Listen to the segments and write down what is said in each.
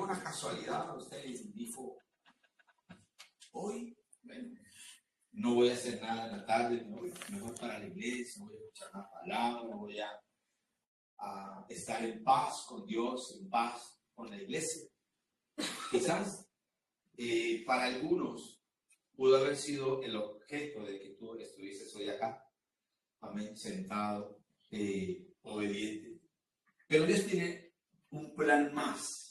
una casualidad, usted dijo, hoy, bueno, no voy a hacer nada en la tarde, no, mejor para la iglesia, voy a escuchar una palabra, voy a estar en paz con Dios, en paz con la iglesia. Quizás para algunos pudo haber sido el objeto de que tú estuvieses hoy acá, amén, sentado, obediente. Pero Dios tiene un plan más.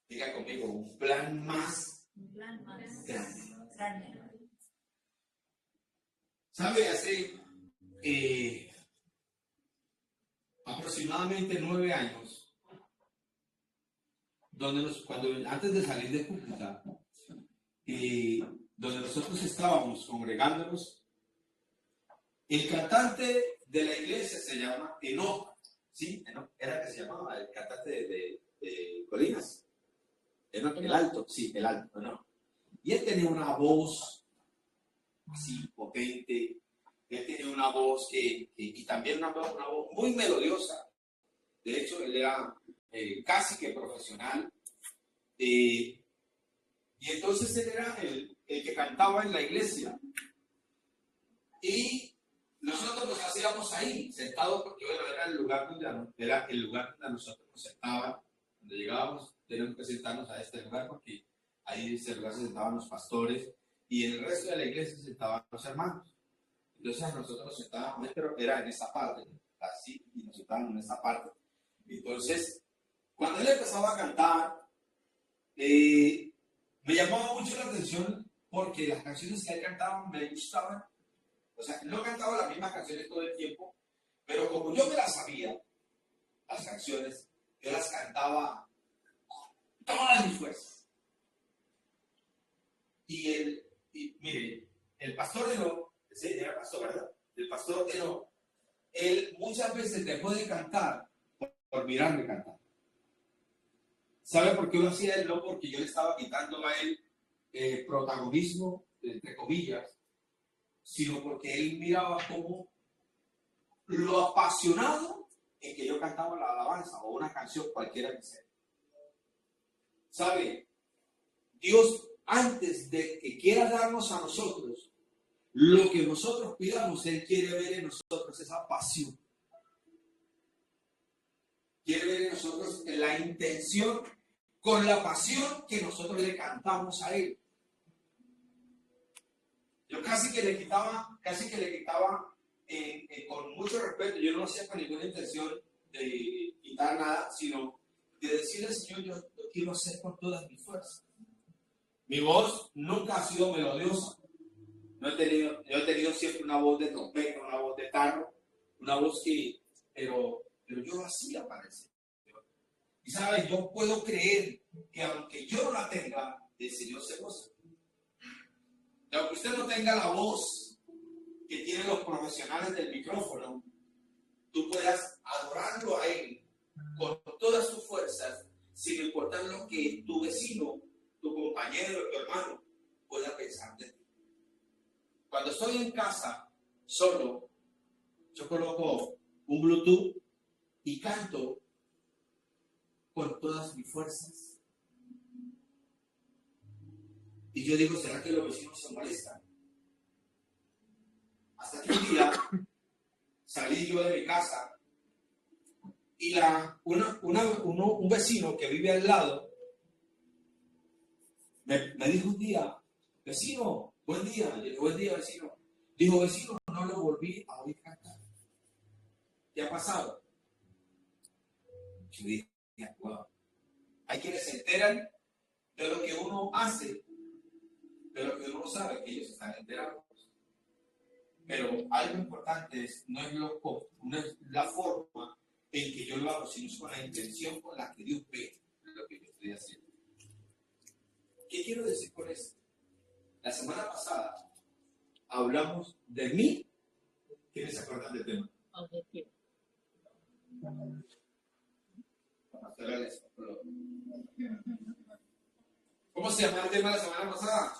Diga conmigo, un plan más grande. ¿Sabe? Hace aproximadamente 9 años, antes de salir de Cúcuta, donde nosotros estábamos congregándonos, el cantante de la iglesia se llama Enoch, ¿sí? Enoch era que se llamaba el cantante de Colinas. Enoch, el alto, sí, el alto, ¿no? Y él tenía una voz así potente, él tenía una voz y también una voz muy melodiosa. De hecho, él era casi que profesional. Y entonces él era el que cantaba en la iglesia. Y nosotros nos hacíamos ahí, sentados, porque bueno, era el lugar donde nosotros nos sentábamos. Cuando llegábamos, teníamos que sentarnos a este lugar, porque ahí en este lugar se sentaban los pastores y en el resto de la iglesia se sentaban los hermanos. Entonces nosotros nos sentábamos, pero era en esa parte, así, y nos sentábamos en esa parte. Entonces, cuando él empezaba a cantar, me llamaba mucho la atención porque las canciones que él cantaba me gustaban. O sea, no cantaba las mismas canciones todo el tiempo, pero como yo me las sabía, las canciones, yo las cantaba todas mis fuerzas. Y mire, el pastor Enoch, sí, era pastor, ¿verdad? El pastor Enoch, él muchas veces dejó de cantar por mirarme cantar. ¿Sabe por qué lo hacía él? No porque yo le estaba quitando a él protagonismo, entre comillas, sino porque él miraba como lo apasionado en que yo cantaba la alabanza o una canción cualquiera que sea. ¿Sabe? Dios, antes de que quiera darnos a nosotros lo que nosotros pidamos, Él quiere ver en nosotros esa pasión. Quiere ver en nosotros la intención con la pasión que nosotros le cantamos a Él. Yo casi que le quitaba con mucho respeto. Yo no lo hacía con ninguna intención de quitar nada, sino de decirle al Señor, yo quiero hacer con todas mis fuerzas. Mi voz nunca ha sido melodiosa. Yo he tenido siempre una voz de trompeta, una voz de carro, una voz pero yo lo hacía para el Señor. Y sabes, yo puedo creer que aunque yo no la tenga, el Señor se goza. Y aunque usted no tenga la voz que tienen los profesionales del micrófono, tú puedas adorarlo a Él con todas tus fuerzas, sin importar lo que tu vecino, tu compañero, tu hermano pueda pensar de ti. Cuando estoy en casa, solo, yo coloco un Bluetooth y canto con todas mis fuerzas. Y yo digo, ¿será que los vecinos se molestan? Hasta que un día salí yo de mi casa y un vecino que vive al lado me dijo un día, vecino, buen día. Le dije, buen día, vecino. Dijo, vecino, no lo volví a oír cantar. ¿Qué ha pasado? Yo dije, wow. Hay quienes se enteran de lo que uno hace, de lo que uno sabe, que ellos están enterados. Pero algo importante no es la forma en que yo lo hago, sino es con la intención con la que Dios ve lo que yo estoy haciendo. ¿Qué quiero decir con esto? La semana pasada hablamos de mí. ¿Quiénes se acuerdan del tema? Objetivo. ¿Cómo se llama el tema de la semana pasada?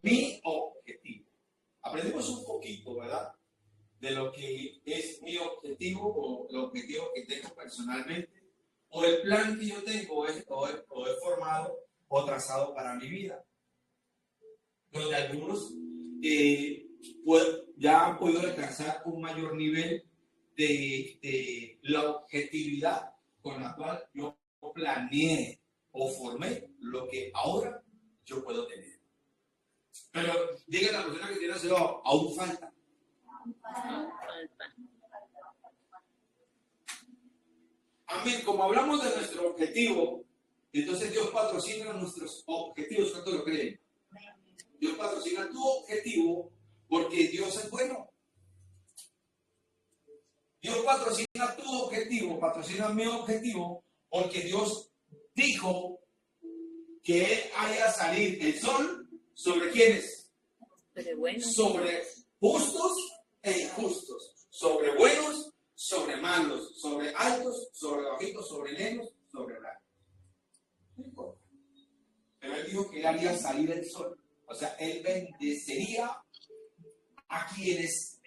Mi objetivo. Aprendimos un poquito, ¿verdad? De lo que es mi objetivo o el objetivo que tengo personalmente o el plan que yo tengo o he formado o trazado para mi vida. Donde algunos ya han podido alcanzar un mayor nivel de la objetividad con la cual yo planeé o formé lo que ahora yo puedo tener. Pero díganle a la persona que tiene hacerlo, aún falta. Amén. Como hablamos de nuestro objetivo, entonces Dios patrocina nuestros objetivos. ¿Cuánto lo creen? Dios patrocina tu objetivo porque Dios es bueno. Dios patrocina tu objetivo, patrocina mi objetivo, porque Dios dijo que haya salir el sol sobre quiénes. Sobre justos e injustos, sobre buenos, sobre malos, sobre altos, sobre bajitos, sobre negros, sobre blancos. Pero él dijo que él haría salir el sol. O sea, él bendecería a quienes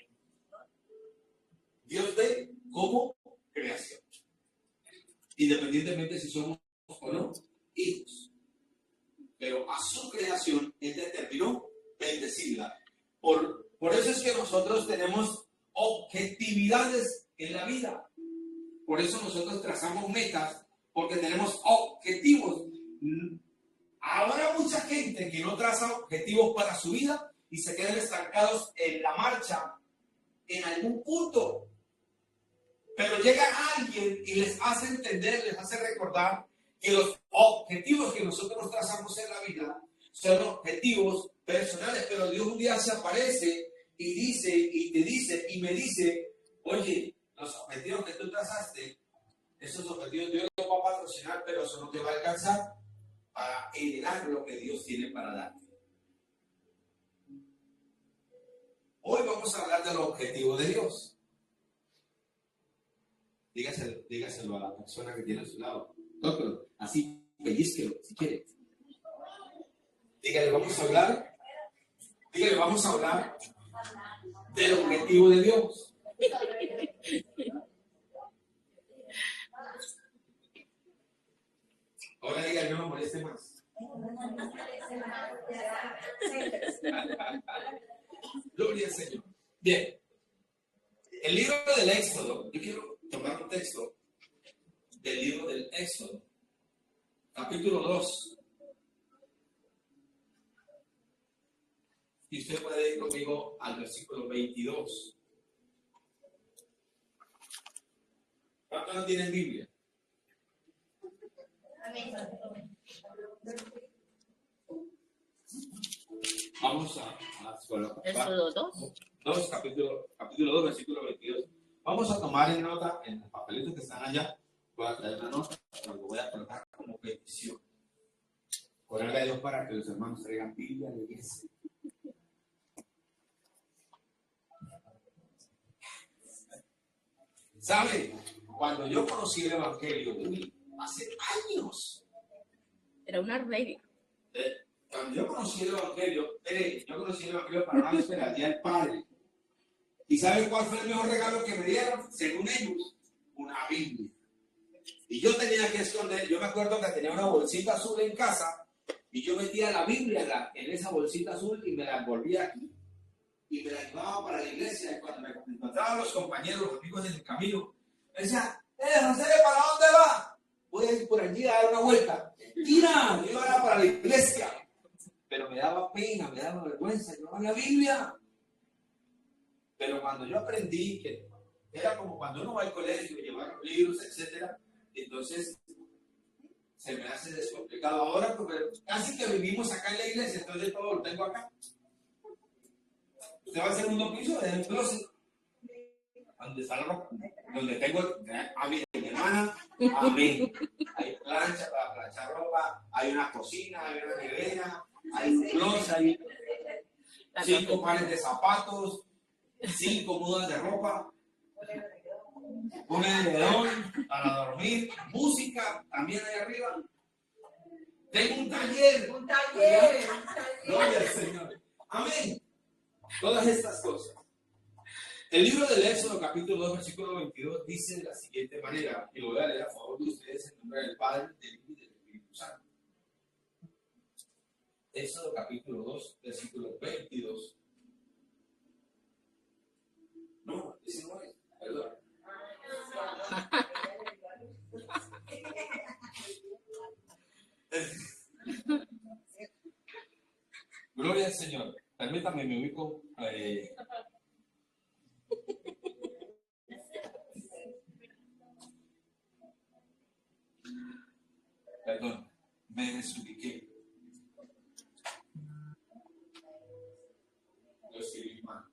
Dios ve como creación. Independientemente si somos o no hijos. Pero a su creación él determinó bendecirla. Por eso es que nosotros tenemos objetividades en la vida. Por eso nosotros trazamos metas, porque tenemos objetivos. Habrá mucha gente que no traza objetivos para su vida y se quedan estancados en la marcha, en algún punto. Pero llega alguien y les hace entender, les hace recordar que los objetivos que nosotros trazamos en la vida son objetivos personales, pero Dios un día se aparece y dice, y te dice, y me dice, oye, los objetivos que tú trazaste, esos objetivos Dios los va a patrocinar, pero eso no te va a alcanzar para heredar lo que Dios tiene para darte. Hoy vamos a hablar de los objetivos de Dios. Dígaselo a la persona que tiene a su lado. Tócalo, así, pellizquelo, si quiere. Dígale, vamos a hablar del objetivo de Dios. Ahora dígale, no me moleste más. Gloria al Señor. Bien. El libro del Éxodo, yo quiero tomar un texto del libro del Éxodo, capítulo 2. Y usted puede ir conmigo al versículo 22. ¿Cuántos no tienen Biblia? Vamos a Éxodo 2. Capítulo 2, versículo 22. Vamos a tomar en nota, en los papelitos que están allá, voy a traer una nota, pero lo voy a colocar como petición. Orarle a Dios para que los hermanos traigan Biblia a la iglesia. ¿Sabe? Cuando yo conocí el Evangelio, hace años. Era una regla. Cuando yo conocí el Evangelio, para una vez para el Día del Padre. ¿Y saben cuál fue el mejor regalo que me dieron? Según ellos, una Biblia. Y yo tenía que esconder, yo me acuerdo que tenía una bolsita azul en casa, y yo metía la Biblia en esa bolsita azul y me la envolvía aquí. Y me la llevaba para la iglesia. Y cuando me encontraban los compañeros, los amigos en el camino, me decían, José, ¿para dónde va? Voy a ir por allí a dar una vuelta. Mira, yo iba para la iglesia. Pero me daba pena, me daba vergüenza, llevaba la Biblia. Pero cuando yo aprendí que era como cuando uno va al colegio y lleva los libros, etc., entonces se me hace descomplicado. Ahora, porque casi que vivimos acá en la iglesia, entonces todo lo tengo acá. Usted va a hacer un piso en el closet, donde está la ropa, donde tengo a mi hermana, amén. Hay plancha para planchar ropa, hay una cocina, hay una nevera, hay un closet, hay 5 pares de zapatos, 5 mudas de ropa, un edredón para dormir, música también ahí arriba. Tengo un taller. Gloria al Señor. Amén. Todas estas cosas. El libro del Éxodo, capítulo 2, versículo 22, dice de la siguiente manera, y lo voy a leer a favor de ustedes en nombre del Padre, del Hijo y del Espíritu Santo. Éxodo, capítulo 2, versículo 22. No, 19, perdón. Gloria al Señor. Permítame, me ubico. Perdón, me desubiqué. Lo escribí mal.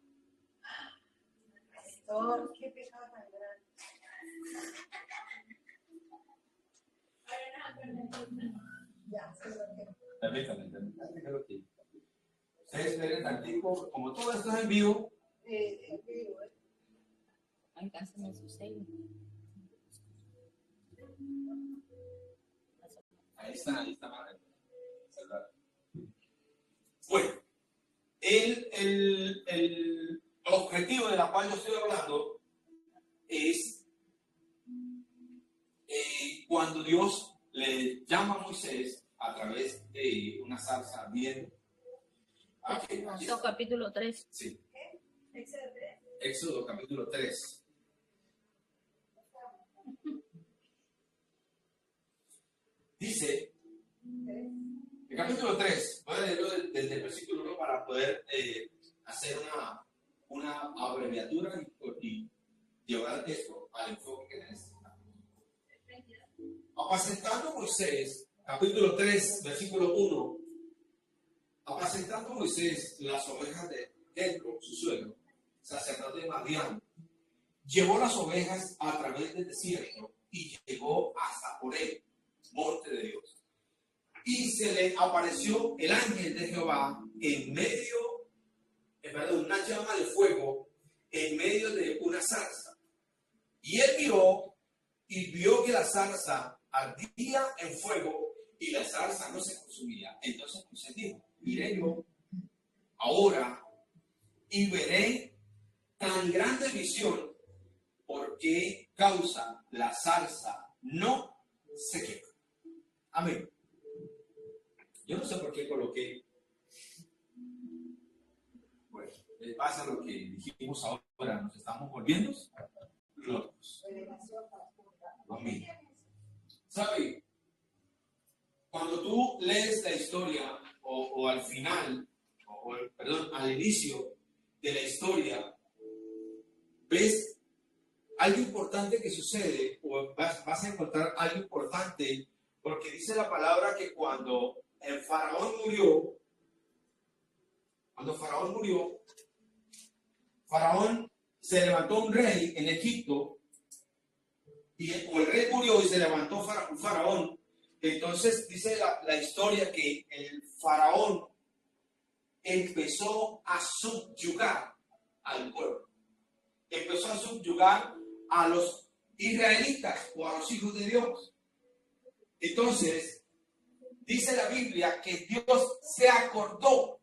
Qué pecado tan grande. Permítame. Ustedes esperen tantito, como todo esto es en vivo. Alcánceme su sello. Ahí está. Bueno, el objetivo de la cual yo estoy hablando es cuando Dios le llama a Moisés a través de una zarza bien. Éxodo capítulo 3. Sí. Éxodo capítulo 3. Dice, el capítulo 3, voy a leerlo desde el versículo 1 para poder hacer una abreviatura y llevar esto al enfoque que necesitamos. Apacentando Moisés, capítulo 3, versículo 1, apacentando Moisés las ovejas de Jetro, su suegro, sacerdote de Madián, llevó las ovejas a través del desierto y llegó hasta Horeb, monte de Dios. Y se le apareció el ángel de Jehová en medio, una llama de fuego en medio de una zarza. Y él miró y vio que la zarza ardía en fuego y la zarza no se consumía. Entonces Moisés dijo, iré yo ahora y veré tan grande visión, porque causa la zarza no se quema. Amén. Yo no sé por qué coloqué. Bueno, pasa lo que dijimos ahora, nos estamos volviendo locos. Amén. ¿Sabe? Cuando tú lees la historia, o al final, al inicio de la historia, ves algo importante que sucede, o vas a encontrar algo importante, porque dice la palabra que cuando Faraón murió, Faraón se levantó un rey en Egipto, y el rey murió y se levantó un faraón. Entonces dice la historia que el faraón empezó a subyugar al pueblo, empezó a subyugar a los israelitas o a los hijos de Dios. Entonces dice la Biblia que Dios se acordó,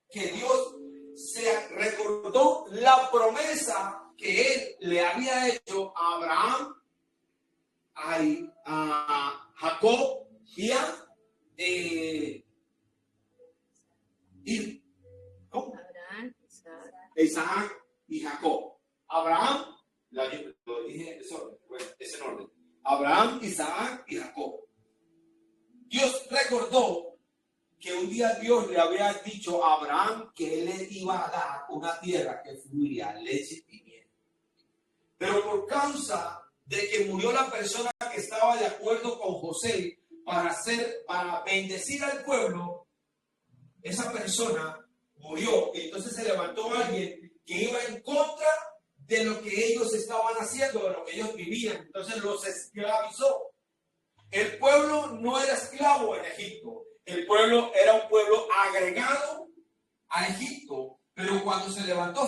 que Dios se recordó la promesa que él le había hecho a Abraham, a Jacob y a Abraham, Isaac y Jacob. Abraham, lo dije en ese orden. Abraham, Isaac y Jacob. Dios recordó que un día Dios le había dicho a Abraham que él le iba a dar una tierra que fluiría leche y miel. Pero por causa de que murió la persona que estaba de acuerdo con José para bendecir al pueblo, esa persona murió. Entonces se levantó alguien que iba en contra de lo que ellos estaban haciendo, de lo que ellos vivían. Entonces los esclavizó. El pueblo no era esclavo en Egipto. El pueblo era un pueblo agregado a Egipto. Pero cuando se levantó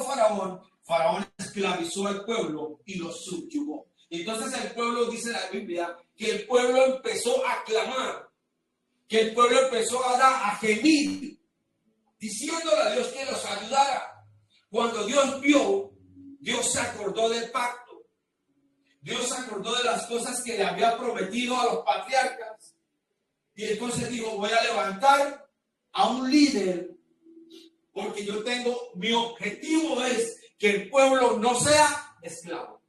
Faraón esclavizó al pueblo y lo subyugó. Entonces el pueblo, dice la Biblia, que el pueblo empezó a clamar, que el pueblo empezó a gemir, diciéndole a Dios que los ayudara. Cuando Dios vio Dios se acordó del pacto. Dios se acordó de las cosas que le había prometido a los patriarcas. Y entonces dijo, voy a levantar a un líder, porque yo tengo, mi objetivo es que el pueblo no sea esclavo,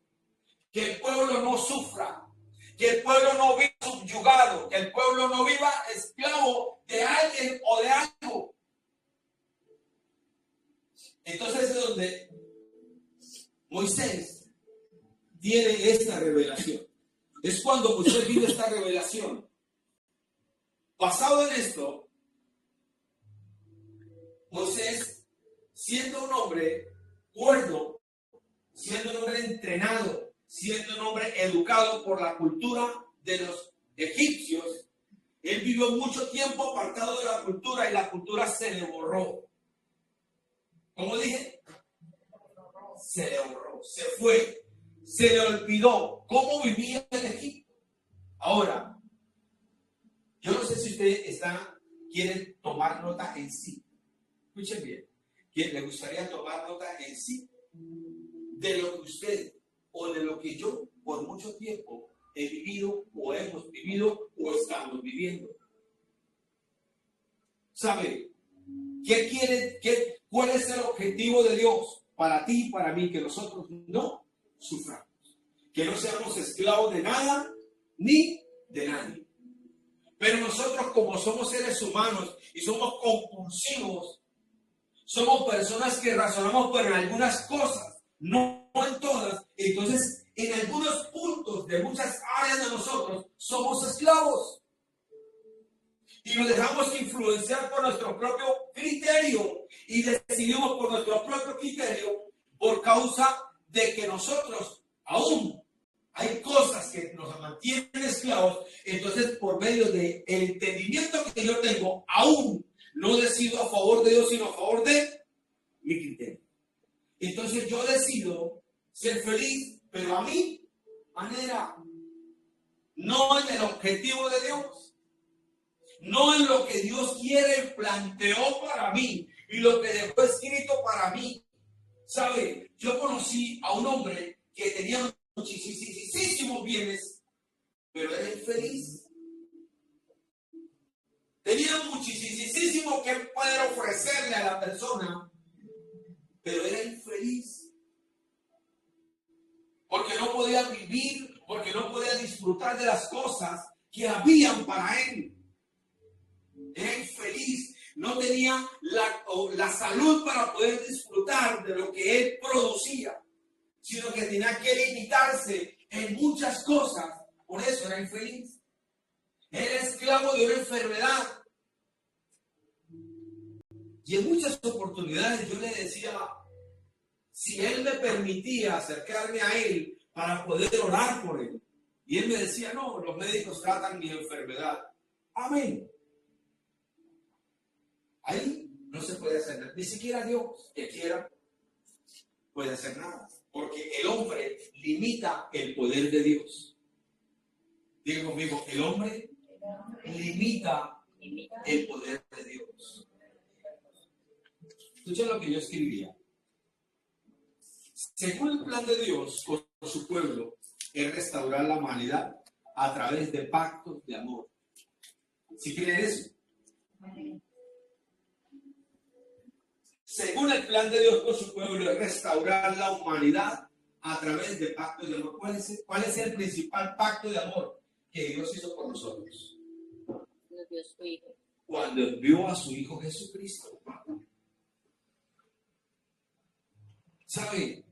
que el pueblo no sufra, que el pueblo no viva subyugado, que el pueblo no viva esclavo de alguien o de algo. Entonces es donde Moisés tiene esta revelación. Es cuando Moisés vive esta revelación. Basado en esto, Moisés, siendo un hombre cuerdo, siendo un hombre entrenado, siendo un hombre educado por la cultura de los egipcios, él vivió mucho tiempo apartado de la cultura y la cultura se le borró. ¿Cómo dije? Se le borró, se fue, se le olvidó cómo vivía en Egipto. Ahora, yo no sé si ustedes quieren tomar nota en sí. Escuchen bien. ¿Quién le gustaría tomar nota en sí de lo que usted o de lo que yo por mucho tiempo he vivido o hemos vivido o estamos viviendo? ¿Sabe? ¿Qué quiere? ¿Cuál es el objetivo de Dios para ti y para mí? Que nosotros no suframos. Que no seamos esclavos de nada ni de nadie. Pero nosotros, como somos seres humanos y somos compulsivos, somos personas que razonamos por algunas cosas, no en todas. Entonces, en algunos puntos de muchas áreas de nosotros, somos esclavos. Y nos dejamos influenciar por nuestro propio criterio y decidimos por nuestro propio criterio por causa de que nosotros aún hay cosas que nos mantienen esclavos. Entonces, por medio del entendimiento que yo tengo, aún no decido a favor de Dios, sino a favor de mi criterio. Entonces, yo decido ser feliz, pero a mi manera, no en el objetivo de Dios, no en lo que Dios quiere y planteó para mí y lo que dejó escrito para mí. ¿Sabe? Yo conocí a un hombre que tenía muchísimos bienes, pero era infeliz. Tenía muchísimo que poder ofrecerle a la persona, pero era infeliz. Porque no podía vivir, porque no podía disfrutar de las cosas que habían para él. Era infeliz. No tenía la salud para poder disfrutar de lo que él producía, sino que tenía que limitarse en muchas cosas. Por eso era infeliz. Era esclavo de una enfermedad. Y en muchas oportunidades yo le decía, si él me permitía acercarme a él para poder orar por él. Y él me decía, no, los médicos tratan mi enfermedad. Amén. Ahí no se puede hacer nada. Ni siquiera Dios, que quiera, puede hacer nada. Porque el hombre limita el poder de Dios. Diga conmigo, el hombre limita el poder de Dios. Escucha lo que yo escribía. Según el plan de Dios con su pueblo, es restaurar la humanidad a través de pactos de amor. ¿Sí creen eso? Según el plan de Dios con su pueblo, es restaurar la humanidad a través de pactos de amor. ¿Cuál es el principal pacto de amor que Dios hizo por nosotros? Cuando envió a su Hijo Jesucristo. ¿Saben?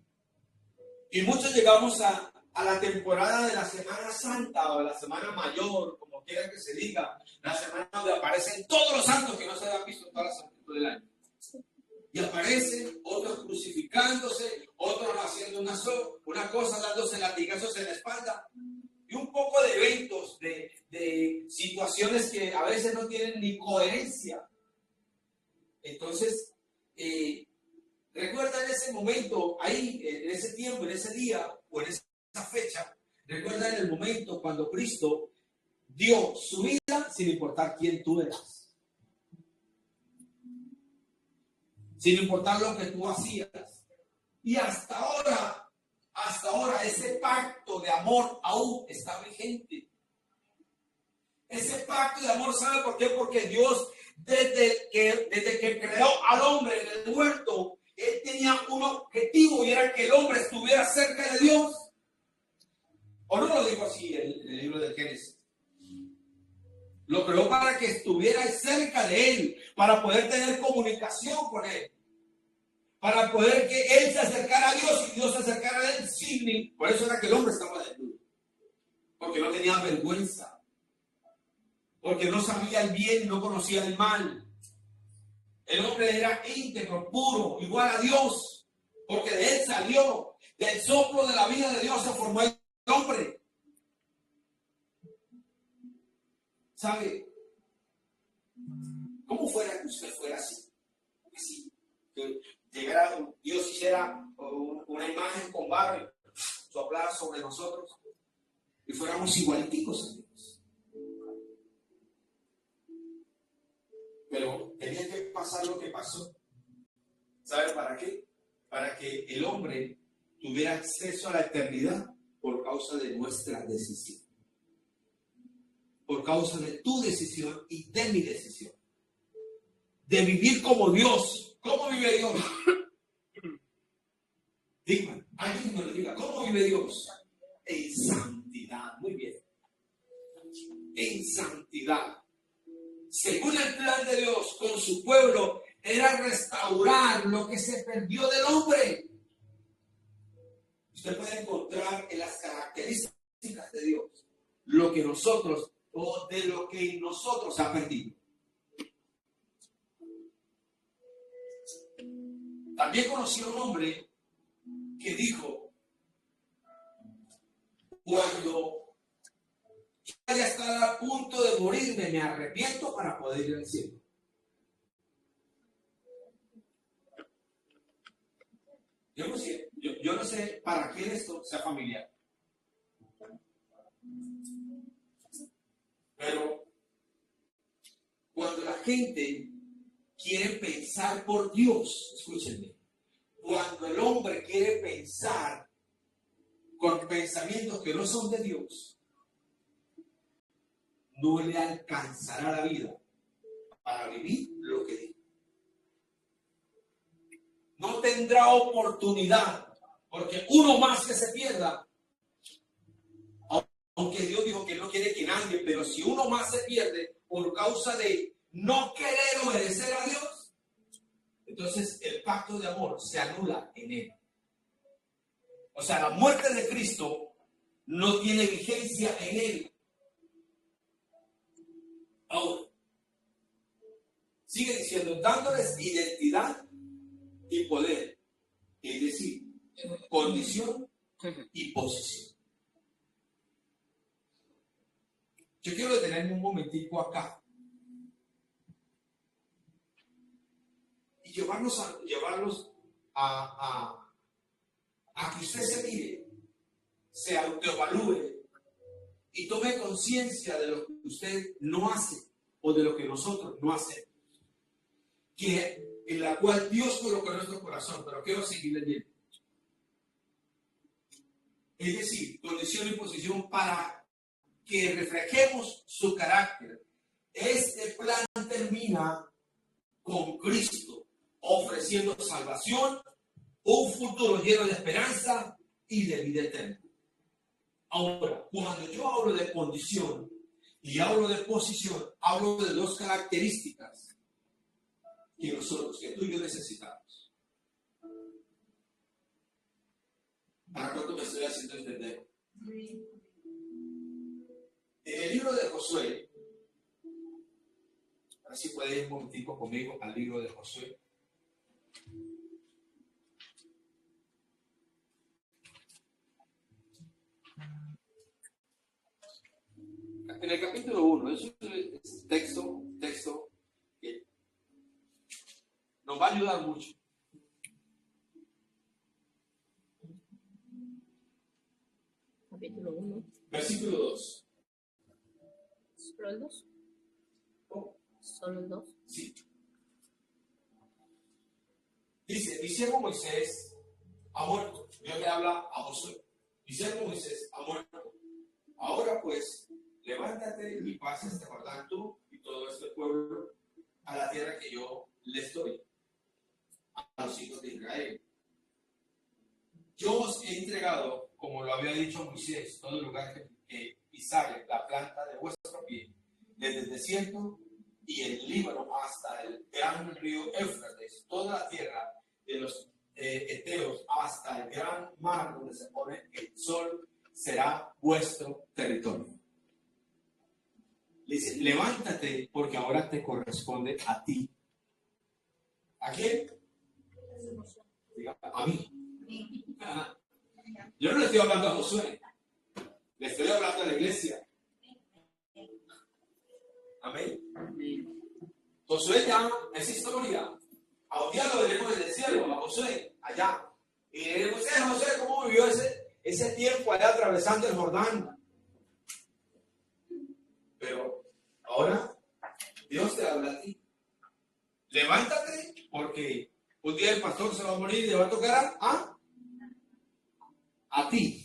Y muchos llegamos a la temporada de la Semana Santa o la Semana Mayor, como quiera que se diga, la semana donde aparecen todos los santos que no se habían visto en todas las santos del año. Y aparecen otros crucificándose, otros haciendo una cosa, dándose latigazos en la espalda. Y un poco de eventos, de situaciones que a veces no tienen ni coherencia. Entonces, recuerda en ese momento, ahí, en ese tiempo, en ese día, o en esa fecha, recuerda en el momento cuando Cristo dio su vida sin importar quién tú eras. Sin importar lo que tú hacías. Y hasta ahora hasta ahora ese pacto de amor aún está vigente. Ese pacto de amor, ¿sabe por qué? Porque Dios, desde que creó al hombre en el huerto, Él tenía un objetivo y era que el hombre estuviera cerca de Dios. ¿O no lo digo así el libro de Génesis? Lo creó para que estuviera cerca de Él, para poder tener comunicación con Él, para poder que Él se acercara a Dios y Dios se acercara a Él sin. Por eso era que el hombre estaba desnudo, porque no tenía vergüenza, porque no sabía el bien y no conocía el mal. El hombre era íntegro, puro, igual a Dios, porque de Él salió, del soplo de la vida de Dios se formó el hombre. ¿Sabe? ¿Cómo fuera que usted fuera así? Así, que llegara, Dios hiciera una imagen con barro, soplara sobre nosotros y fuéramos igualiticos a Dios. Pero tenía que pasar lo que pasó. ¿Sabe para qué? Para que el hombre tuviera acceso a la eternidad por causa de nuestra decisión. Por causa de tu decisión y de mi decisión. De vivir como Dios. ¿Cómo vive Dios? Dígame, alguien me lo diga. ¿Cómo vive Dios? En santidad. Muy bien. En santidad. Según el plan de Dios con su pueblo, era restaurar lo que se perdió del hombre. Usted puede encontrar en las características de Dios lo que nosotros, o de lo que nosotros ha perdido. También conocí a un hombre que dijo, cuando vaya a estar a punto de morirme, me arrepiento para poder ir al cielo. Yo no sé para qué esto sea familiar. Pero cuando la gente quiere pensar por Dios, escúchenme, cuando el hombre quiere pensar con pensamientos que no son de Dios, no le alcanzará la vida para vivir lo que dice. No tendrá oportunidad, porque uno más que se pierda, aunque Dios dijo que no quiere que nadie, pero si uno más se pierde por causa de no querer obedecer a Dios, entonces el pacto de amor se anula en él. O sea, la muerte de Cristo no tiene vigencia en él. Ahora, sigue diciendo, dándoles identidad y poder, es decir, condición y posición. Yo quiero detenerme un momentico acá y llevarlos a que usted se mire, se autoevalúe y tome conciencia de lo que usted no hace o de lo que nosotros no hacemos, en la cual Dios colocó en nuestro corazón, pero quiero seguir leyendo. Es decir, condición y posición para que reflejemos su carácter. Este plan termina con Cristo, ofreciendo salvación, un futuro lleno de esperanza y de vida eterna. Ahora, cuando yo hablo de condición y hablo de posición, hablo de dos características que nosotros, que tú y yo necesitamos. ¿Para cuánto me estoy haciendo entender? En el libro de Josué, ahora sí puede ir un momentico conmigo al libro de Josué. En el capítulo 1, es un texto que nos va a ayudar mucho. Capítulo 1. Versículo 2. ¿Solo el 2? ¿Solo el 2? Sí. Dice, mi siervo Moisés ha muerto. Dios le habla a Josué. Dice Moisés, ha muerto. Ahora pues, levántate y pasa este Jordán tú y todo este pueblo a la tierra que yo les doy a los hijos de Israel. Yo os he entregado, como lo había dicho Moisés, todo el lugar que pisare la planta de vuestro pie, desde el desierto y el Líbano hasta el gran río Éufrates, toda la tierra de los Eteos hasta el gran mar donde se pone el sol, será vuestro territorio. Le dice, levántate porque ahora te corresponde a ti. ¿A quién? Diga, a mí. Yo no le estoy hablando a Josué, le estoy hablando a la iglesia. Amén. Josué ya es historia. A un día lo veremos desde el cielo, a Josué, allá. Y diremos, Josué, ¿cómo vivió ese tiempo allá atravesando el Jordán? Pero ahora Dios te habla a ti. Levántate, porque un día el pastor se va a morir y le va a tocar a ti.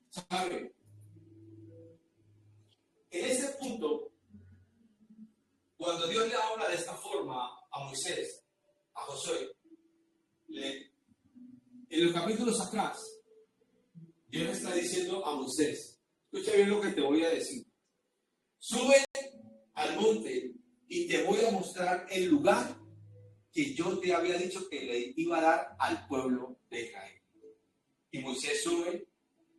¿Sabe? En ese punto, cuando Dios le habla de esta forma a Moisés, a Josué, en los capítulos atrás, Dios le está diciendo a Moisés, escucha bien lo que te voy a decir. Sube al monte y te voy a mostrar el lugar que yo te había dicho que le iba a dar al pueblo de Israel. Y Moisés sube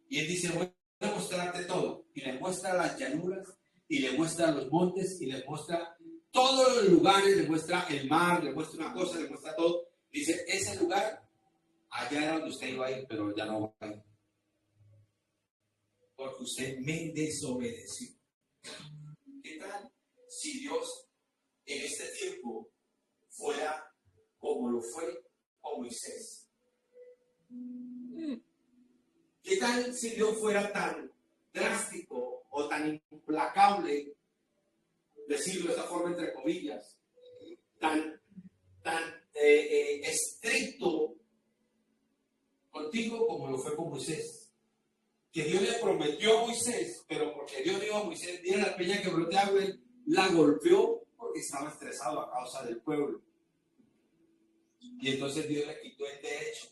y él dice, voy a mostrarte todo. Y le muestra las llanuras, y le muestra los montes, y le muestra todos los lugares, le muestra el mar, le muestra una cosa, le muestra todo. Dice, ese lugar, allá era donde usted iba a ir, pero ya no va a ir. Porque usted me desobedeció. ¿Qué tal si Dios en este tiempo fuera como lo fue con Moisés? ¿Qué tal si Dios fuera tan drástico o tan implacable, decirlo de esa forma entre comillas, tan estricto contigo como lo fue con Moisés? Que Dios le prometió a Moisés, pero porque Dios dijo a Moisés, mira la peña que brote agua, la golpeó porque estaba estresado a causa del pueblo. Y entonces Dios le quitó el derecho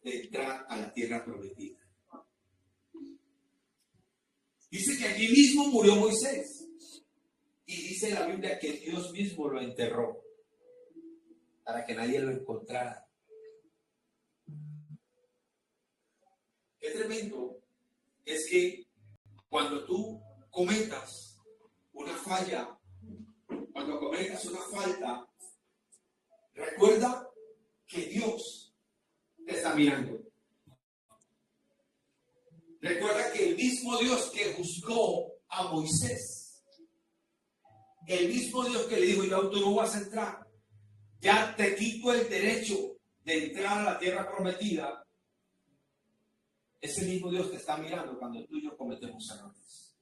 de entrar a la tierra prometida. Dice que allí mismo murió Moisés. Y dice la Biblia que Dios mismo lo enterró para que nadie lo encontrara. Qué tremendo es que cuando tú cometas una falla, cuando cometas una falta, recuerda que Dios te está mirando. Recuerda que el mismo Dios que juzgó a Moisés, el mismo Dios que le dijo, ya tú no vas a entrar, ya te quito el derecho de entrar a la tierra prometida. Ese mismo Dios te está mirando cuando tú y yo cometemos errores.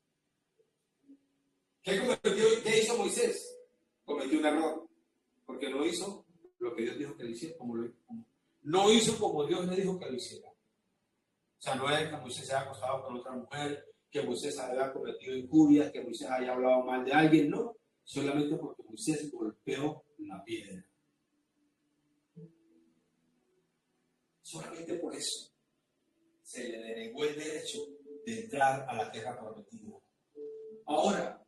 ¿Qué hizo Moisés? Cometió un error, porque no hizo lo que Dios dijo que le hiciera, no hizo como Dios le dijo que lo hiciera. O sea, no es que Moisés se haya acostado con otra mujer, que Moisés haya cometido injurias, que Moisés haya hablado mal de alguien, no. Solamente porque Moisés golpeó la piedra. Solamente por eso se le denegó el derecho de entrar a la tierra prometida. Ahora,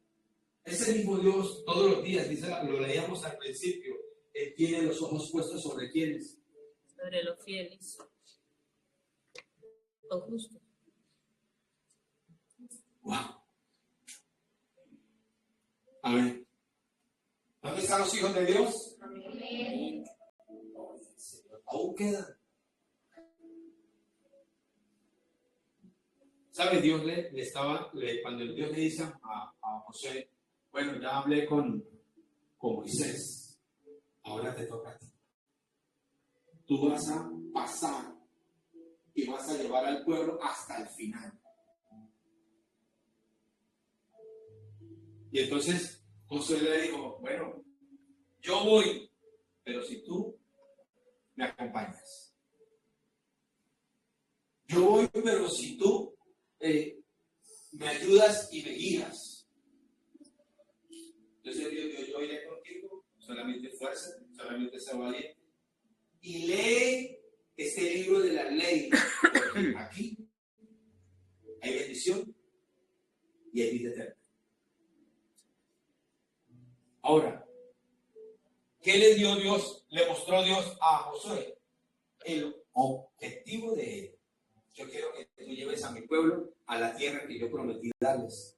ese mismo Dios, todos los días, dice, lo leíamos al principio, Él tiene los ojos puestos sobre quiénes. Sobre los fieles. Los justos. Wow. Amén. ¿Dónde están los hijos de Dios? Amén. Aún quedan. ¿Sabe? Dios cuando Dios le dice a José, bueno, ya hablé con Moisés, ahora te toca a ti. Tú vas a pasar y vas a llevar al pueblo hasta el final. Y entonces José le dijo, bueno, yo voy, pero si tú me acompañas. Yo voy, pero si tú me ayudas y me guías. Entonces Dios, yo iré contigo, solamente fuerza, solamente ser valiente. Y lee este libro de la ley, porque aquí hay bendición y hay vida eterna. Ahora, ¿qué le dio Dios? Le mostró Dios a Josué el objetivo de él. Yo quiero que tú lleves a mi pueblo a la tierra que yo prometí darles.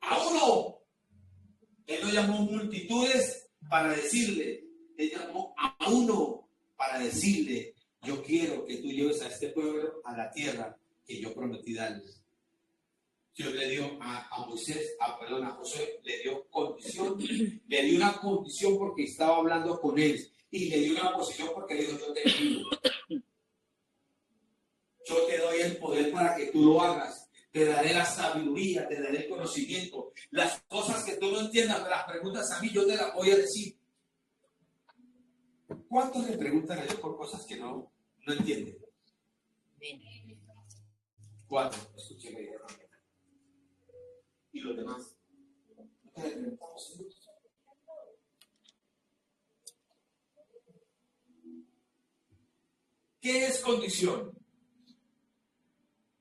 A uno. Él no llamó multitudes para decirle, él llamó a uno para decirle, yo quiero que tú lleves a este pueblo a la tierra que yo prometí darles. Dios le dio a Josué, le dio condición, le dio una condición porque estaba hablando con él, y le dio una posición porque le dijo, yo te ayudo. Yo te doy el poder para que tú lo hagas. Te daré la sabiduría, te daré el conocimiento. Las cosas que tú no entiendas, me las preguntas a mí, yo te las voy a decir. ¿Cuántos le preguntan a Dios por cosas que no entienden? ¿Cuántos? Escúcheme. ¿Y los demás? ¿Qué le preguntamos a Dios? ¿Qué es condición?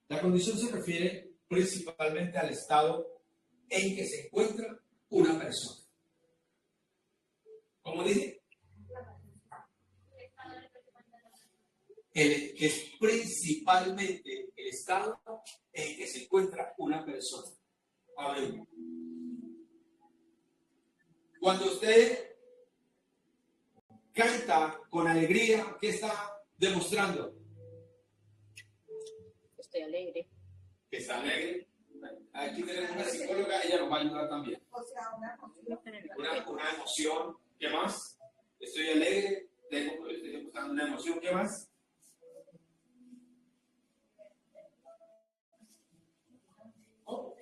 La condición se refiere principalmente al estado en que se encuentra una persona. ¿Cómo dije? Es principalmente el estado en que se encuentra una persona. Hablemos. Cuando usted canta con alegría, ¿qué está demostrando? Estoy alegre. Que está alegre. Aquí tenemos una psicóloga, ella nos va a ayudar también. O sea, Una emoción. ¿Qué más? Estoy alegre, estoy demostrando una emoción. ¿Qué más? Oh.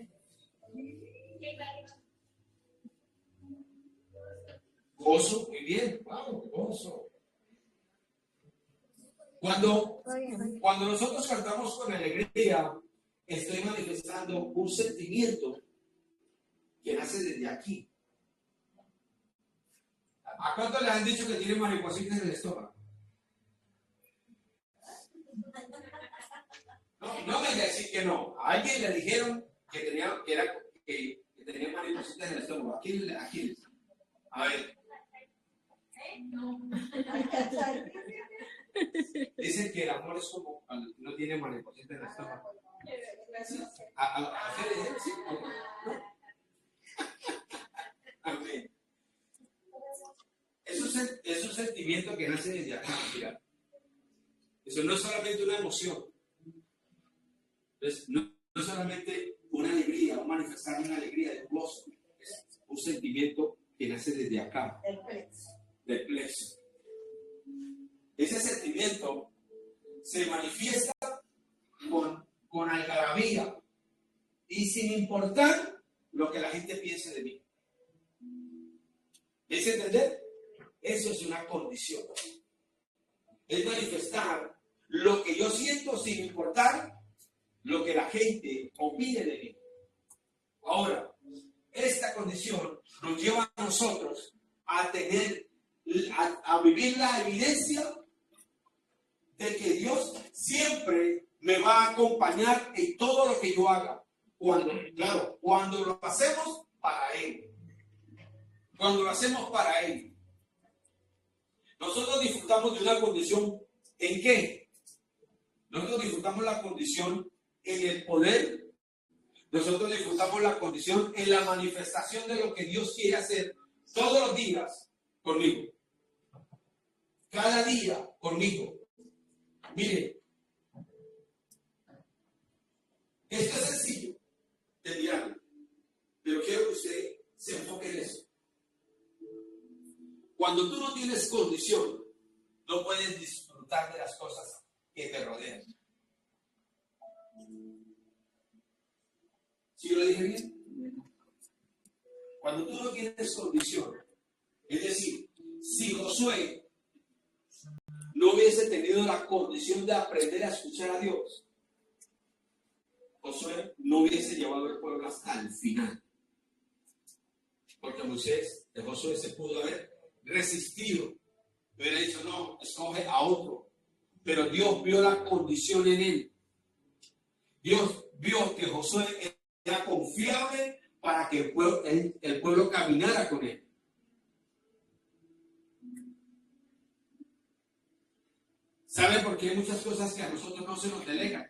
Gozo, muy bien, wow, gozo. Cuando nosotros cantamos con alegría, estoy manifestando un sentimiento que nace desde aquí. ¿A cuántos les han dicho que tienen maripositas en el estómago? No me decir que no. A alguien le dijeron que tenía maripositas en el estómago. ¿A quién? A ver. Dicen que el amor es como cuando no tiene mariposita en el estómago. ¿Sí? Amén. Es un sentimiento que nace desde acá. Mira. Eso no es solamente una emoción. Entonces, no es solamente una alegría, un manifestar una alegría, de un gozo. Es un sentimiento que nace desde acá. Del plexo. Ese sentimiento se manifiesta con algarabía y sin importar lo que la gente piense de mí. ¿Es entender? Eso es una condición. Es manifestar lo que yo siento sin importar lo que la gente opine de mí. Ahora, esta condición nos lleva a nosotros a vivir la evidencia de que Dios siempre me va a acompañar en todo lo que yo haga. Cuando lo hacemos para Él. Cuando lo hacemos para Él. Nosotros disfrutamos de una condición, ¿en qué? Nosotros disfrutamos la condición en el poder. Nosotros disfrutamos la condición en la manifestación de lo que Dios quiere hacer todos los días conmigo. Cada día conmigo. Mire, esto es sencillo de diario, pero quiero que usted se enfoque en eso. Cuando tú no tienes condición, no puedes disfrutar de las cosas que te rodean. ¿Sí yo lo dije bien? Cuando tú no tienes condición, Es decir, si Josué no hubiese tenido la condición de aprender a escuchar a Dios, Josué no hubiese llevado el pueblo hasta el final. Porque Josué se pudo haber resistido, hubiera dicho, no, escoge a otro. Pero Dios vio la condición en él. Dios vio que Josué era confiable para que el pueblo caminara con él. ¿Sabe por qué hay muchas cosas que a nosotros no se nos delegan?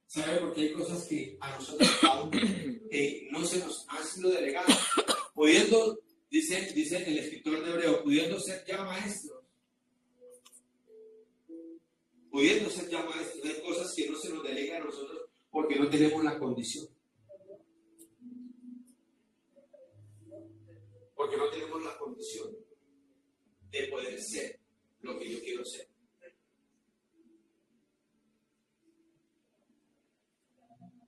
¿Sabe por qué hay cosas que a nosotros aún no se nos han sido delegadas? Pudiendo, dice el escritor de Hebreo, pudiendo ser ya maestros. Pudiendo ser ya maestros, hay cosas que no se nos delegan a nosotros porque no tenemos la condición. Porque no tenemos la condición de poder ser lo que yo quiero ser.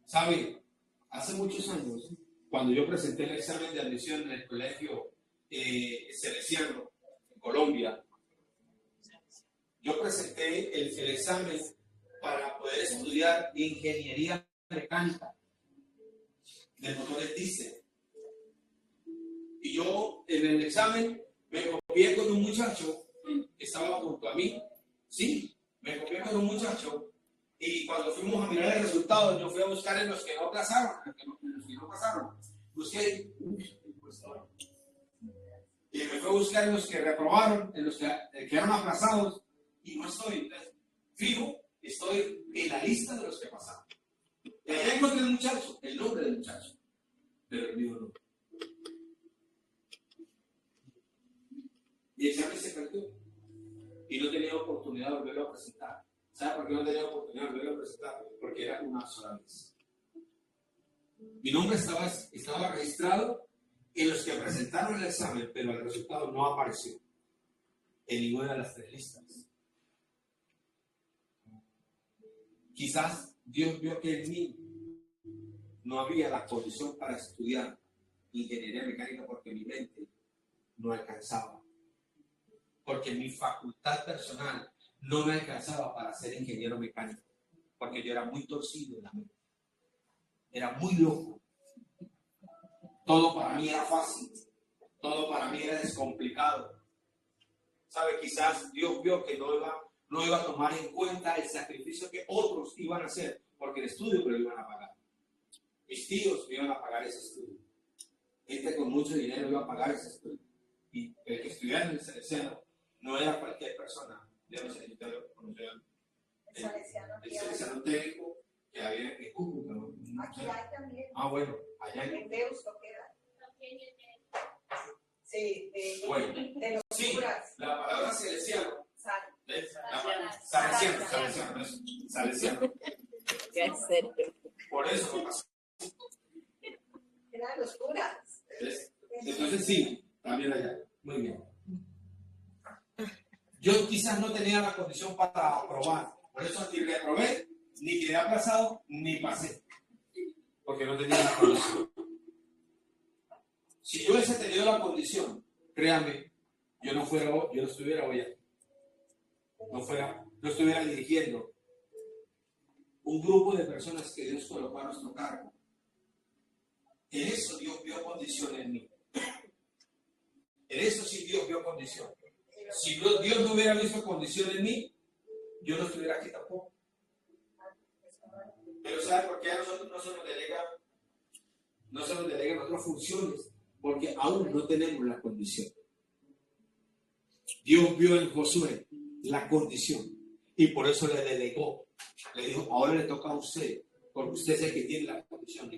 ¿Saben? Hace muchos años, cuando yo presenté el examen de admisión en el colegio Salesiano en Colombia, yo presenté el examen para poder estudiar ingeniería mecánica de motores diésel. Y yo en el examen me copié con un muchacho que estaba junto a mí. Sí, me copié con un muchacho. Y cuando fuimos a mirar el resultado, yo fui a buscar en los que no pasaron, busqué y me fui a buscar en los que reprobaron, en los que quedaron aplazados, y no estoy. Entonces, fijo, estoy en la lista de los que pasaron. Y allá encontré el muchacho, el nombre del muchacho, pero el mío no. Y el examen se perdió y no tenía oportunidad de volverlo a presentar. ¿Sabe por qué no tenía oportunidad de volverlo a presentar? Porque era una sola vez. Mi nombre estaba registrado en los que presentaron el examen, pero el resultado no apareció en ninguna de las tres listas. Quizás Dios vio que en mí no había la condición para estudiar ingeniería mecánica porque mi mente no alcanzaba. Porque mi facultad personal no me alcanzaba para ser ingeniero mecánico, porque yo era muy torcido en la mente, era muy loco. Todo para mí era fácil, todo para mí era descomplicado. ¿Sabe? Quizás Dios vio que no iba a tomar en cuenta el sacrificio que otros iban a hacer, porque el estudio me lo iban a pagar. Mis tíos me iban a pagar ese estudio. Gente con mucho dinero iba a pagar ese estudio. Y el que estudiara en el Salesiano no era cualquier persona. Ya no sé si ustedes lo conocían. El Salesiano técnico que había en Cúcuta. Aquí hay también. Ah, bueno, allá en Deusto queda. Sí, de los sí, curas. la palabra salesiano. Salesiano. ¿Qué serio? Por eso pasó. Eran los curas. Entonces sí, también allá. Muy bien. Yo quizás no tenía la condición para aprobar. Por eso ni reprobé, ni quedé aplazado, ni pasé. Porque no tenía la condición. Si yo hubiese tenido la condición, créanme, yo no estuviera hoy aquí. No estuviera dirigiendo un grupo de personas que Dios colocó a nuestro cargo. En eso Dios vio condición en mí. En eso sí Dios vio condición. Si Dios no hubiera visto condición en mí, yo no estuviera aquí tampoco. Pero ¿sabe por qué a nosotros no se nos delegan otras funciones? Porque aún no tenemos la condición. Dios vio en Josué la condición y por eso le delegó. Le dijo, ahora le toca a usted, porque usted es el que tiene la condición.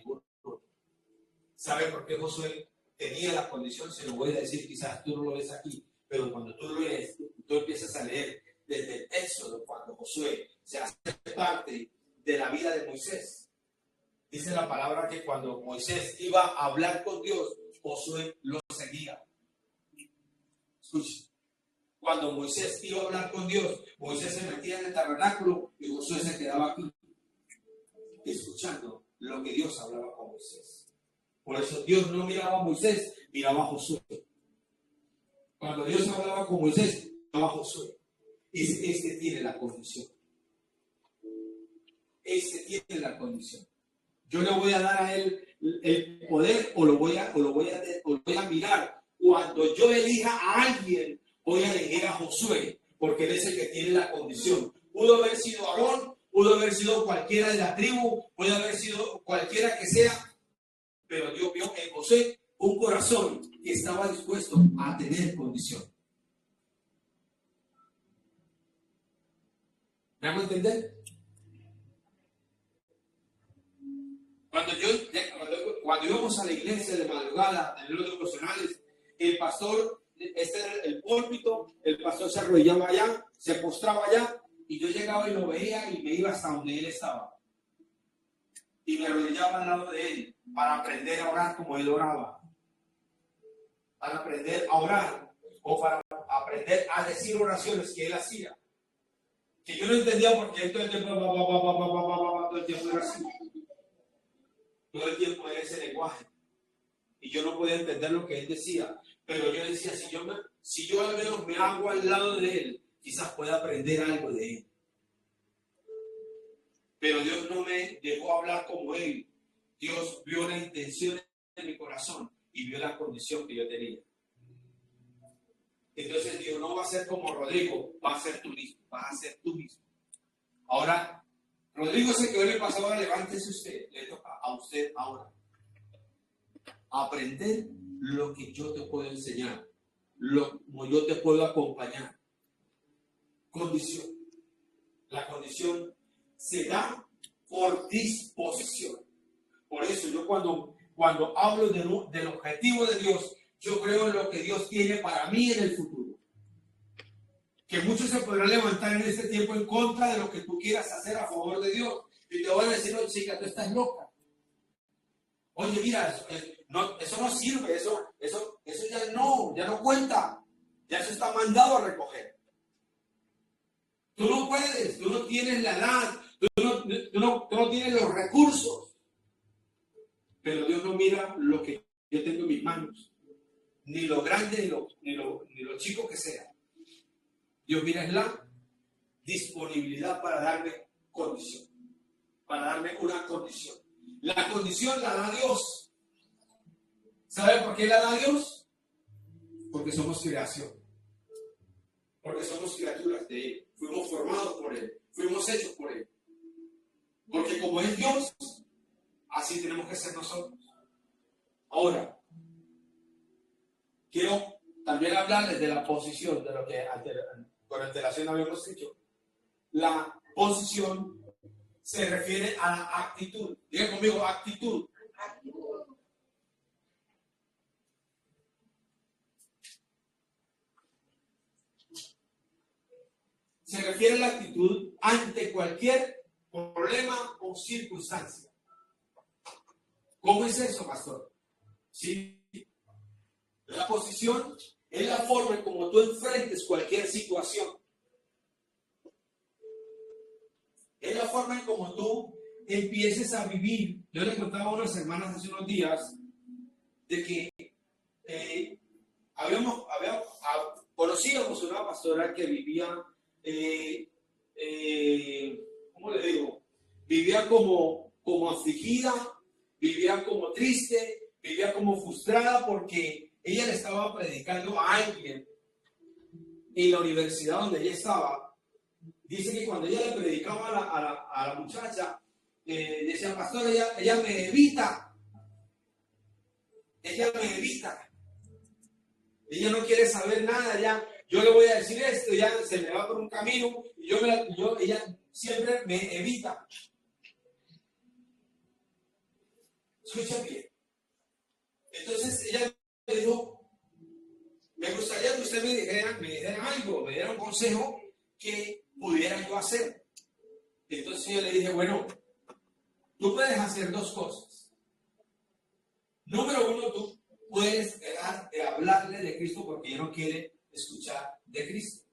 ¿Sabe por qué Josué tenía la condición? Se lo voy a decir, quizás tú no lo ves aquí, pero cuando tú lo lees, tú empiezas a leer desde el Éxodo, cuando Josué se hace parte de la vida de Moisés. Dice la palabra que cuando Moisés iba a hablar con Dios, Josué lo seguía. Escuche. Cuando Moisés iba a hablar con Dios, Moisés se metía en el tabernáculo y Josué se quedaba aquí, escuchando lo que Dios hablaba con Moisés. Por eso Dios no miraba a Moisés, miraba a Josué. Cuando Dios hablaba con Moisés, miraba a Josué. Este tiene la condición. Este tiene la condición. Yo le voy a dar a él el poder o lo voy a mirar. Cuando yo elija a alguien, voy a elegir a Josué, porque él es el que tiene la condición. Pudo haber sido Aarón, pudo haber sido cualquiera de la tribu, puede haber sido cualquiera que sea, pero Dios vio en José un corazón que estaba dispuesto a tener condición. ¿Me hago entender? Cuando íbamos a la iglesia de madrugada, en los devocionales, el pastor, este era el púlpito, el pastor se arrodillaba allá, se postraba allá, y yo llegaba y lo veía y me iba hasta donde él estaba. Y me arrodillaba al lado de él para aprender a orar como él oraba. Para aprender a orar o para aprender a decir oraciones que él hacía. Que yo no entendía porque él todo el tiempo, todo el tiempo era así. Todo el tiempo era ese lenguaje. Y yo no podía entender lo que él decía. Pero yo decía, si yo al menos me hago al lado de él, quizás pueda aprender algo de él. Pero Dios no me dejó hablar como él. Dios vio la intención de mi corazón y vio la condición que yo tenía. Entonces Dios no va a ser como Rodrigo, va a ser tú mismo, vas a ser tú mismo. Ahora, Rodrigo se quedó en el pasado, ahora levántese usted, le toca a usted ahora. Aprender lo que yo te puedo enseñar, como yo te puedo acompañar. Condición. La condición se da por disposición. Por eso yo cuando hablo del objetivo de Dios, yo creo en lo que Dios tiene para mí en el futuro. Que muchos se podrán levantar en este tiempo en contra de lo que tú quieras hacer a favor de Dios. Y te van a decir, oye, chica, tú estás loca. Oye, mira, eso no sirve, eso ya no cuenta. Ya se está mandado a recoger. Tú no puedes, tú no tienes la edad, tú no tienes los recursos. Pero Dios no mira lo que yo tengo en mis manos, ni lo grande ni lo chico que sea. Dios mira es la disponibilidad para darme condición, para darme una condición. La condición la da Dios. ¿Sabe por qué la da Dios? Porque somos creación. Porque somos criaturas de Él. Fuimos formados por Él. Fuimos hechos por Él. Porque como es Dios, así tenemos que ser nosotros. Ahora, quiero también hablarles de la posición, de lo que con antelación habíamos dicho. La posición se refiere a la actitud. Digan conmigo, actitud. Se refiere a la actitud ante cualquier problema o circunstancia. ¿Cómo es eso, pastor? ¿Sí? La posición es la forma en cómo tú enfrentes cualquier situación. Es la forma en cómo tú empieces a vivir. Yo le contaba a unas hermanas hace unos días de que conocíamos una pastora que vivía, ¿cómo le digo? Vivía como afligida, vivía como triste, vivía como frustrada porque ella le estaba predicando a alguien en la universidad donde ella estaba. Dice que cuando ella le predicaba a la muchacha, decía, pastor, ella me evita. Ella me evita. Ella no quiere saber nada. Yo le voy a decir esto, ya se me va por un camino y ella siempre me evita. Escucha bien. Entonces ella me dijo, me gustaría que usted me dijera algo, me diera un consejo que pudiera yo hacer. Entonces yo le dije, bueno, tú puedes hacer dos cosas. Número uno, tú puedes dejar de hablarle de Cristo porque ella no quiere escuchar de Cristo.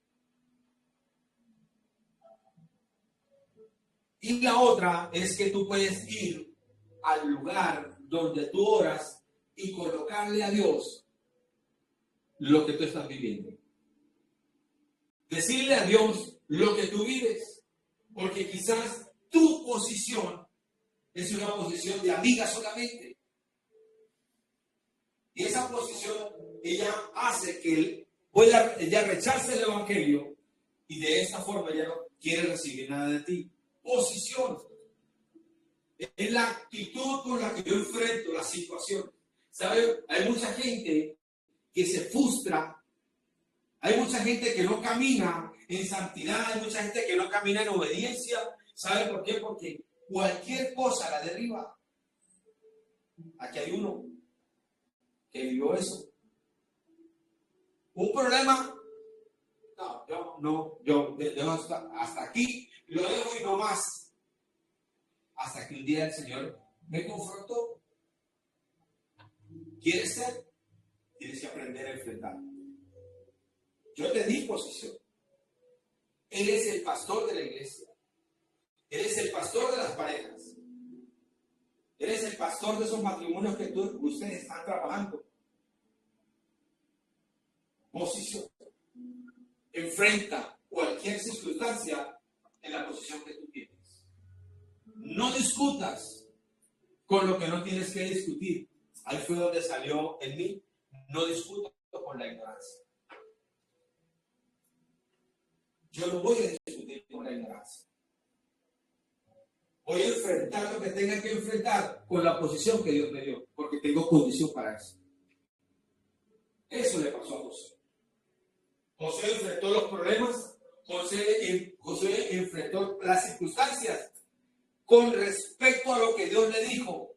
Y la otra es que tú puedes ir al lugar donde tú oras y colocarle a Dios lo que tú estás viviendo. Decirle a Dios lo que tú vives, porque quizás tu posición es una posición de amiga solamente. Y esa posición, ella hace que ella rechace el evangelio y de esta forma ella no quiere recibir nada de ti. Posición. Es la actitud con la que yo enfrento la situación. ¿Sabe? Hay mucha gente que se frustra. Hay mucha gente que no camina en santidad. Hay mucha gente que no camina en obediencia. ¿Sabe por qué? Porque cualquier cosa la derriba. Aquí hay uno que vivió eso. Un problema. Yo dejo hasta aquí. Lo dejo y no más. Hasta que un día el Señor me confrontó. ¿Quieres ser? Tienes que aprender a enfrentar. Yo te di posición. Eres el pastor de la iglesia. Eres el pastor de las parejas. Eres el pastor de esos matrimonios que ustedes están trabajando. Posición. Enfrenta cualquier circunstancia en la posición que tú tienes. No discutas con lo que no tienes que discutir. Ahí fue donde salió en mí. No discuto con la ignorancia. Yo no voy a discutir con la ignorancia. Voy a enfrentar lo que tenga que enfrentar con la posición que Dios me dio, porque tengo condición para eso. Eso le pasó a José. José enfrentó los problemas, José enfrentó las circunstancias con respecto a lo que Dios le dijo.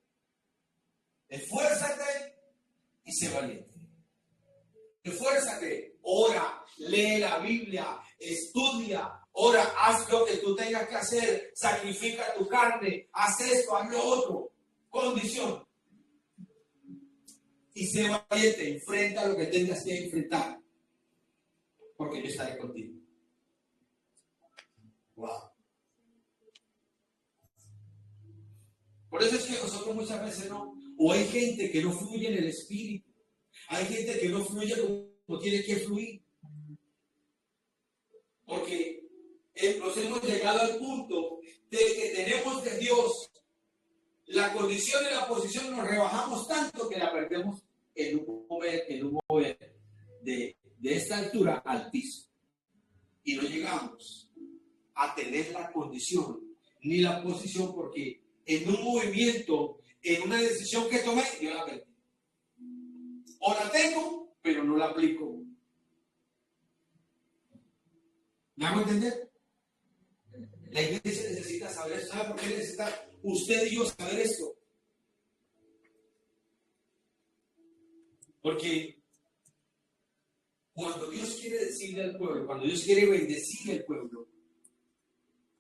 Esfuérzate y sé valiente. Esfuérzate, ora, lee la Biblia, estudia, ora, haz lo que tú tengas que hacer, sacrifica tu carne, haz esto, haz lo otro. Condición. Y sé valiente, enfrenta lo que tengas que enfrentar, porque yo estaré contigo. Wow. Por eso es que nosotros muchas veces no, o hay gente que no fluye en el espíritu, hay gente que no fluye como tiene que fluir, porque nos hemos llegado al punto de que tenemos de Dios la condición y la posición, nos rebajamos tanto que la perdemos en un mover de esta altura al piso, y no llegamos a tener la condición ni la posición, porque en un movimiento, en una decisión que tomé, yo la perdí. O la tengo, pero no la aplico. ¿Me hago entender? La iglesia necesita saber esto. ¿Sabe por qué necesita usted y yo saber esto? Porque cuando Dios quiere decirle al pueblo, cuando Dios quiere bendecir al pueblo,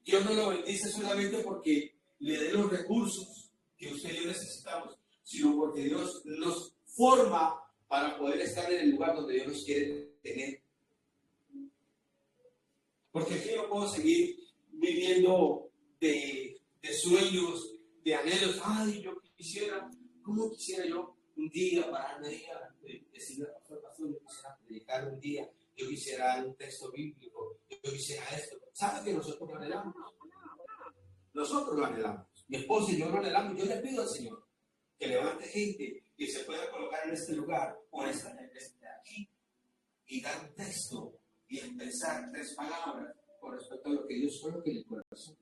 Dios no lo bendice solamente porque le dé los recursos que usted y yo necesitamos, sino porque Dios nos forma para poder estar en el lugar donde Dios nos quiere tener. Porque aquí no puedo seguir viviendo de sueños, de anhelos. Ay, yo quisiera, ¿cómo quisiera yo un día pararme a decirle al pastor, yo quisiera predicar un día, yo quisiera dar un texto bíblico, yo quisiera esto? ¿Sabe que nosotros lo anhelamos? Nosotros lo anhelamos. Mi esposa y yo lo anhelamos. Yo le pido al Señor que levante gente que se pueda colocar en este lugar o en aquí y dar un texto y expresar 3 palabras con respecto a lo que Dios coloque en el corazón.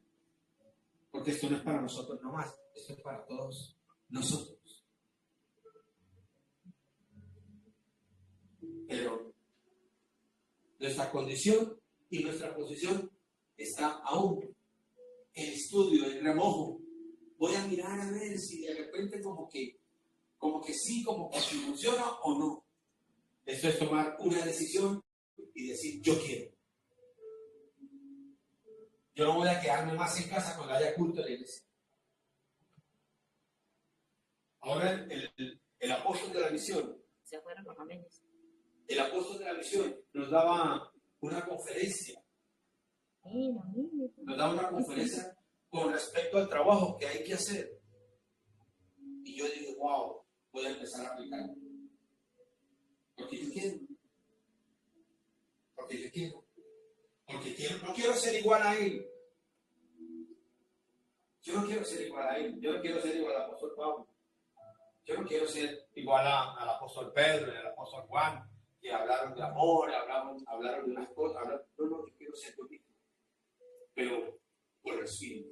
Porque esto no es para nosotros nomás, esto es para todos nosotros. Pero nuestra condición y nuestra posición está aún en estudio, en remojo. Voy a mirar a ver si de repente como que sí, como que si funciona o no. Esto es tomar una decisión y decir, yo quiero. Yo no voy a quedarme más en casa cuando haya culto en la iglesia. Ahora el apóstol de la misión, el apóstol de la misión nos daba una conferencia. Nos daba una conferencia con respecto al trabajo que hay que hacer. Y yo digo, wow, voy a empezar a aplicar. Porque yo quiero. Porque yo quiero. Porque quiero, no quiero ser igual a él. Yo no quiero ser igual a él. Yo no quiero ser igual al apóstol Pablo. Yo no quiero ser igual al apóstol Pedro y al apóstol Juan, que hablaron de amor, hablaron de unas cosas. No, yo quiero ser conmigo. Pero por el Espíritu.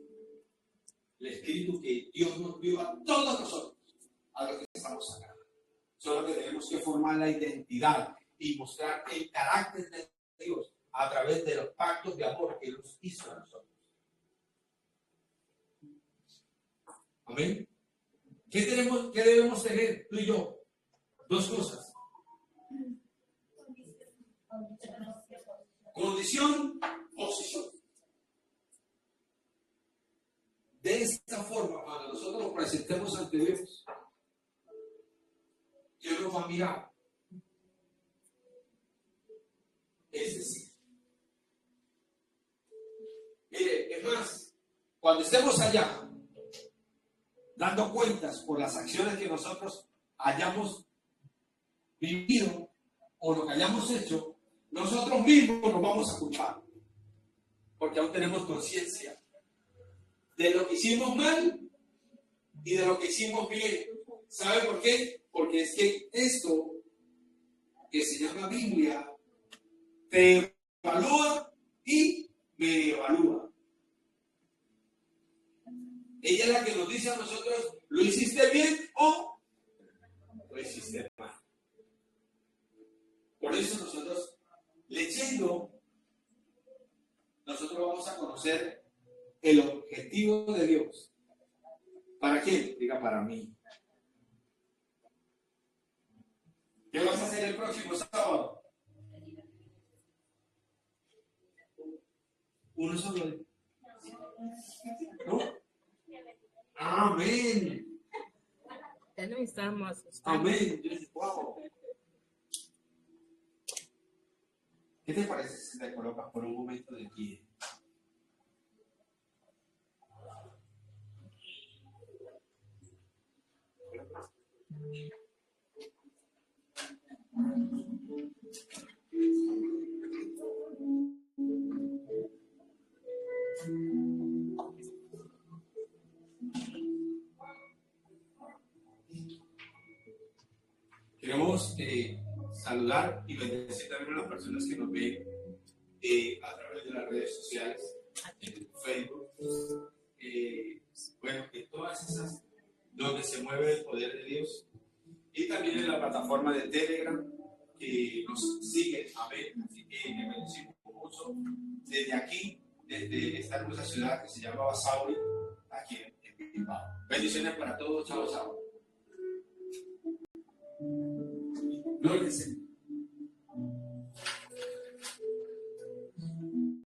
El Espíritu que Dios nos dio a todos nosotros, a los que estamos acá. Solo que tenemos que formar la identidad y mostrar el carácter de Dios a través de los pactos de amor que nos hizo a nosotros. Amén. ¿Qué debemos tener tú y yo? Dos cosas. Condición, posición. De esta forma, cuando nosotros nos presentemos ante Dios, Dios nos va a mirar. Es decir, mire, es más, cuando estemos allá, dando cuentas por las acciones que nosotros hayamos vivido o lo que hayamos hecho, nosotros mismos nos vamos a culpar, porque aún tenemos conciencia de lo que hicimos mal y de lo que hicimos bien. ¿Sabe por qué? Porque es que esto que se llama Biblia te evalúa y me evalúa. Ella es la que nos dice a nosotros, ¿lo hiciste bien o lo hiciste mal? Por eso nosotros, leyendo, nosotros vamos a conocer el objetivo de Dios. ¿Para quién? Diga, para mí. ¿Qué vas a hacer el próximo sábado? Uno solo. ¿No? Amén. Ya no estamos asustando. Amén. Yo dije, wow. ¿Qué te parece si te colocas por un momento de pie? Queremos saludar y bendecir también a las personas que nos ven a través de las redes sociales, en Facebook, bueno, en todas esas donde se mueve el poder de Dios, y también en la plataforma de Telegram que nos sigue. Amén. Así que le bendecimos mucho desde aquí, desde esta hermosa ciudad que se llama Basauri, aquí en Bilbao. Bendiciones para todos. Chao, chao. Gloria al Señor.